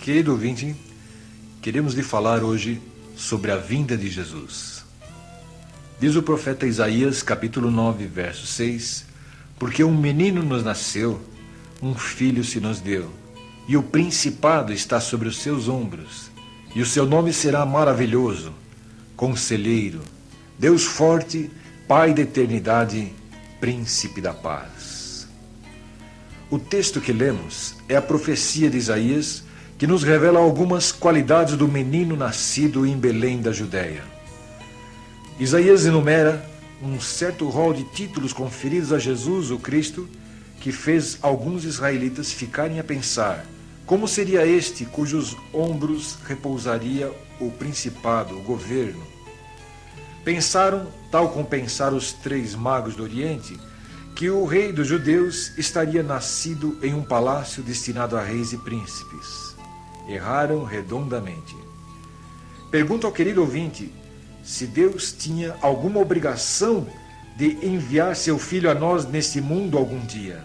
Querido ouvinte, queremos lhe falar hoje sobre a vinda de Jesus. Diz o profeta Isaías, capítulo 9, verso 6, porque um menino nos nasceu, um filho se nos deu, e o principado está sobre os seus ombros, e o seu nome será maravilhoso, conselheiro, Deus forte, Pai da eternidade, príncipe da paz. O texto que lemos é a profecia de Isaías, que nos revela algumas qualidades do menino nascido em Belém da Judéia. Isaías enumera um certo rol de títulos conferidos a Jesus, o Cristo, que fez alguns israelitas ficarem a pensar como seria este cujos ombros repousaria o principado, o governo. Pensaram, tal como pensaram os 3 magos do Oriente, que o rei dos judeus estaria nascido em um palácio destinado a reis e príncipes. Erraram redondamente. Pergunto ao querido ouvinte se Deus tinha alguma obrigação de enviar seu filho a nós neste mundo algum dia.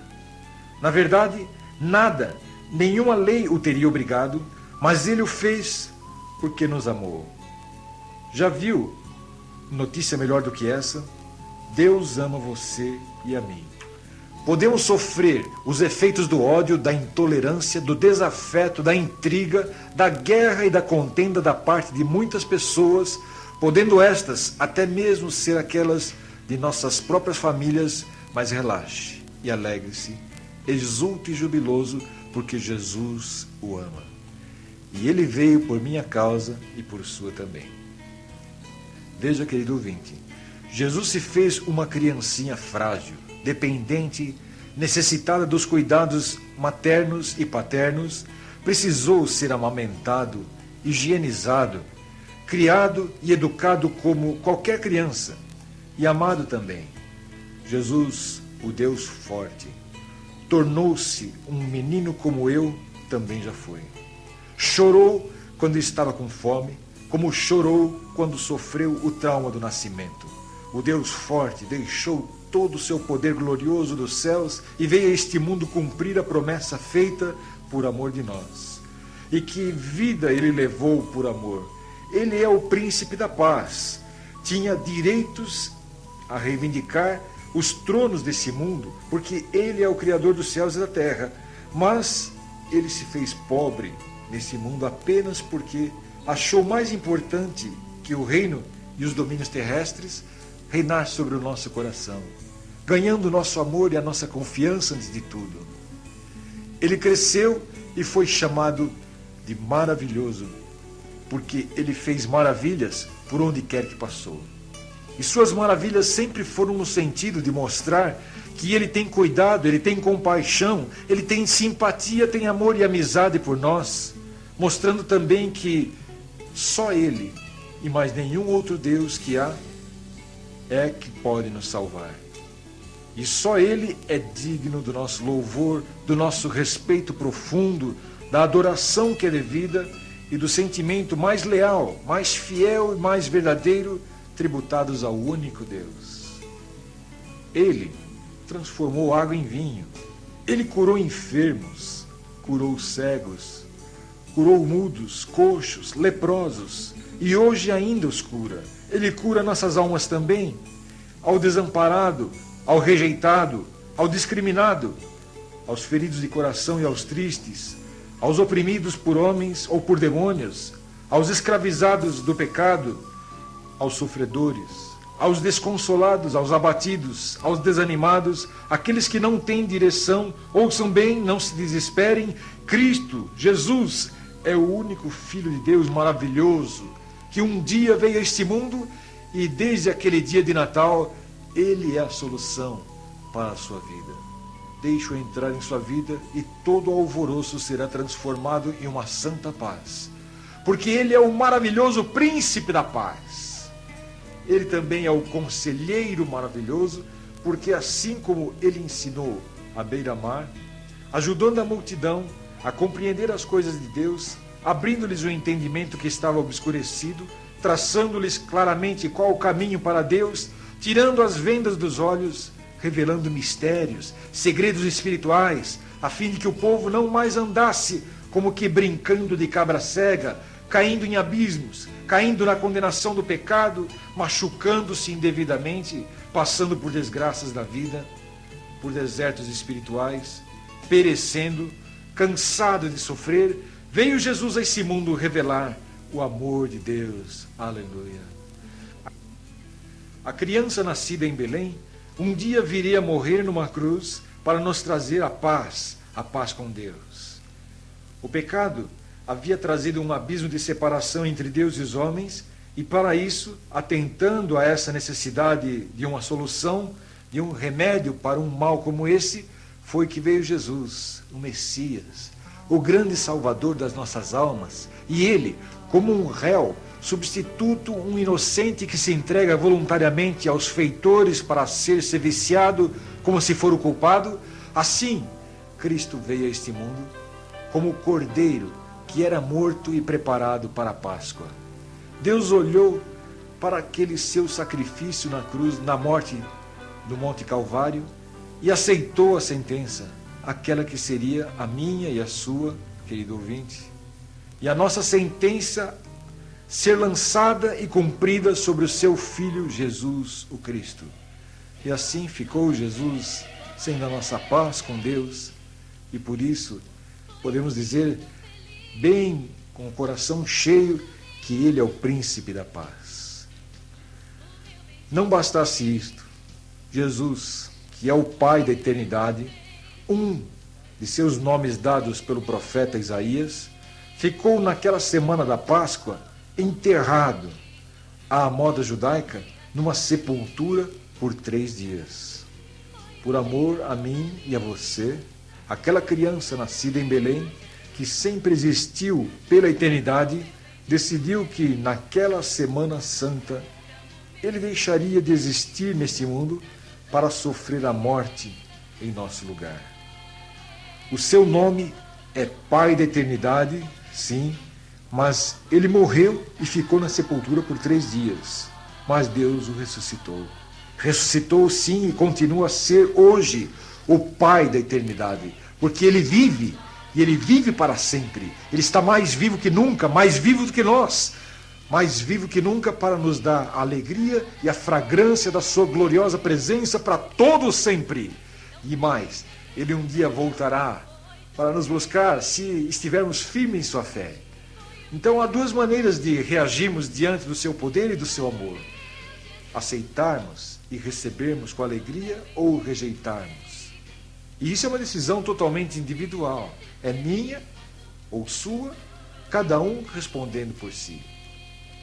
Na verdade, nada, nenhuma lei o teria obrigado, mas ele o fez porque nos amou. Já viu notícia melhor do que essa? Deus ama você e a mim. Podemos sofrer os efeitos do ódio, da intolerância, do desafeto, da intriga, da guerra e da contenda da parte de muitas pessoas, podendo estas até mesmo ser aquelas de nossas próprias famílias, mas relaxe e alegre-se, exulte jubiloso, porque Jesus o ama. E ele veio por minha causa e por sua também. Veja, querido ouvinte, Jesus se fez uma criancinha frágil, dependente, necessitada dos cuidados maternos e paternos, precisou ser amamentado, higienizado, criado e educado como qualquer criança, e amado também. Jesus, o Deus forte, tornou-se um menino como eu também já fui. Chorou quando estava com fome, como chorou quando sofreu o trauma do nascimento. O Deus forte deixou todo o seu poder glorioso dos céus e veio a este mundo cumprir a promessa feita por amor de nós. E que vida ele levou por amor! Ele é o príncipe da paz. Tinha direitos a reivindicar os tronos desse mundo, porque ele é o Criador dos céus e da terra. Mas ele se fez pobre nesse mundo apenas porque achou mais importante que o reino e os domínios terrestres reinar sobre o nosso coração, ganhando o nosso amor e a nossa confiança antes de tudo. Ele cresceu e foi chamado de maravilhoso, porque ele fez maravilhas por onde quer que passou. E suas maravilhas sempre foram no sentido de mostrar que ele tem cuidado, ele tem compaixão, ele tem simpatia, tem amor e amizade por nós, mostrando também que só ele e mais nenhum outro Deus que há é que pode nos salvar. E só ele é digno do nosso louvor, do nosso respeito profundo, da adoração que é devida e do sentimento mais leal, mais fiel e mais verdadeiro tributados ao único Deus. Ele transformou água em vinho. Ele curou enfermos, curou cegos, curou mudos, coxos, leprosos, e hoje ainda os cura. Ele cura nossas almas também, ao desamparado, ao rejeitado, ao discriminado, aos feridos de coração e aos tristes, aos oprimidos por homens ou por demônios, aos escravizados do pecado, aos sofredores, aos desconsolados, aos abatidos, aos desanimados, aqueles que não têm direção. Ouçam bem, não se desesperem. Cristo, Jesus, é o único Filho de Deus maravilhoso, que um dia veio a este mundo e desde aquele dia de Natal, ele é a solução para a sua vida. Deixe-o entrar em sua vida e todo o alvoroço será transformado em uma santa paz. Porque ele é o maravilhoso príncipe da paz. Ele também é o conselheiro maravilhoso, porque assim como ele ensinou à beira-mar, ajudando a multidão a compreender as coisas de Deus, abrindo-lhes o entendimento que estava obscurecido, traçando-lhes claramente qual o caminho para Deus, tirando as vendas dos olhos, revelando mistérios, segredos espirituais, a fim de que o povo não mais andasse como que brincando de cabra cega, caindo em abismos, caindo na condenação do pecado, machucando-se indevidamente, passando por desgraças da vida, por desertos espirituais, perecendo, cansado de sofrer, veio Jesus a esse mundo revelar o amor de Deus. Aleluia. A criança nascida em Belém, um dia viria a morrer numa cruz para nos trazer a paz com Deus. O pecado havia trazido um abismo de separação entre Deus e os homens, e para isso, atentando a essa necessidade de uma solução, de um remédio para um mal como esse, foi que veio Jesus, o Messias, o grande Salvador das nossas almas, e ele, como um réu, substituto, um inocente que se entrega voluntariamente aos feitores para ser seviciado como se for o culpado, assim Cristo veio a este mundo como o cordeiro que era morto e preparado para a Páscoa. Deus olhou para aquele seu sacrifício na cruz, na morte do Monte Calvário, e aceitou a sentença, aquela que seria a minha e a sua, querido ouvinte, e a nossa sentença ser lançada e cumprida sobre o seu Filho Jesus, o Cristo. E assim ficou Jesus sendo a nossa paz com Deus, e por isso podemos dizer, bem com o coração cheio, que Ele é o príncipe da paz. Não bastasse isto, Jesus, que é o Pai da eternidade, um de seus nomes dados pelo profeta Isaías, ficou naquela semana da Páscoa enterrado, à moda judaica, numa sepultura por 3 dias. Por amor a mim e a você, aquela criança nascida em Belém, que sempre existiu pela eternidade, decidiu que naquela Semana Santa ele deixaria de existir neste mundo para sofrer a morte em nosso lugar. O seu nome é Pai da eternidade, sim, mas ele morreu e ficou na sepultura por 3 dias. Mas Deus o ressuscitou. Ressuscitou, sim, e continua a ser hoje o Pai da eternidade, porque ele vive, e ele vive para sempre. Ele está mais vivo que nunca, mais vivo do que nós, mais vivo que nunca para nos dar a alegria e a fragrância da sua gloriosa presença para todos sempre. E mais, ele um dia voltará para nos buscar se estivermos firmes em sua fé. Então há 2 maneiras de reagirmos diante do seu poder e do seu amor: aceitarmos e recebermos com alegria ou rejeitarmos. E isso é uma decisão totalmente individual. É minha ou sua, cada um respondendo por si.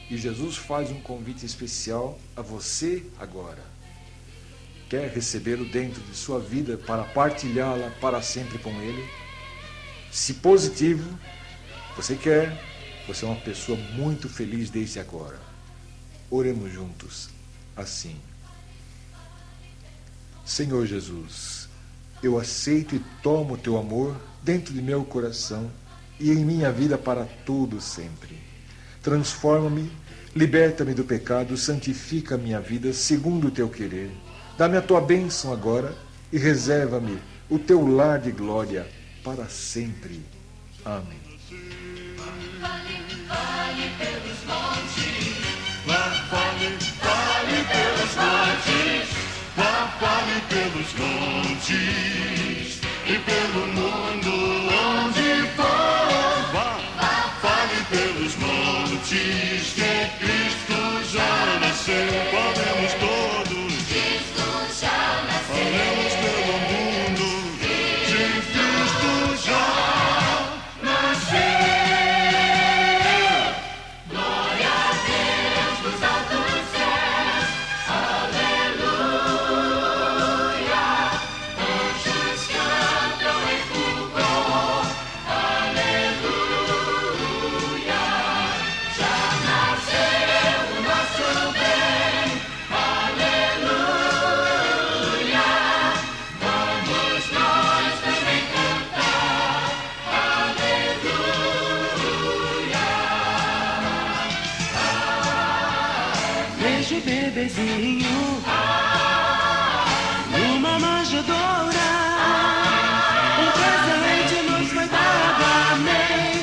E Jesus faz um convite especial a você agora. Quer recebê-lo dentro de sua vida para partilhá-la para sempre com Ele? Se positivo, você quer, você é uma pessoa muito feliz desde agora. Oremos juntos, assim. Senhor Jesus, eu aceito e tomo o teu amor dentro de meu coração e em minha vida para todo sempre. Transforma-me, liberta-me do pecado, santifica a minha vida segundo o teu querer. Dá-me a tua bênção agora e reserva-me o teu lar de glória para sempre. Amém. Fale pelos montes, fale pelos montes, fale pelos montes e pelo mundo onde for. Fale pelos montes que Cristo já nasceu. Falemos todos, Cristo já nasceu. Falemos pelo mundo de Cristo já nasceu. Vejo o bebezinho numa manjedoura, um presente nos foi dado, amém.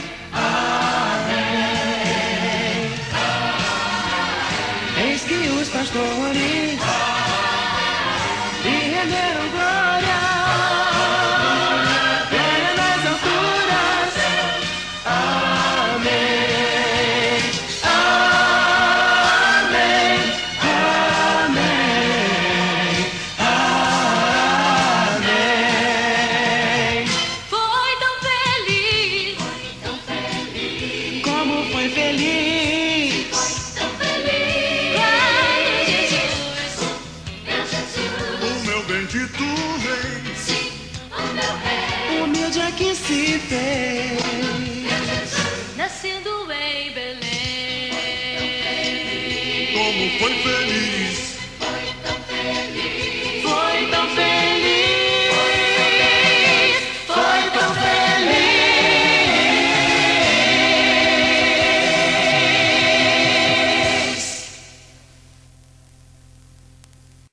se fez, nascendo em Belém. Como foi feliz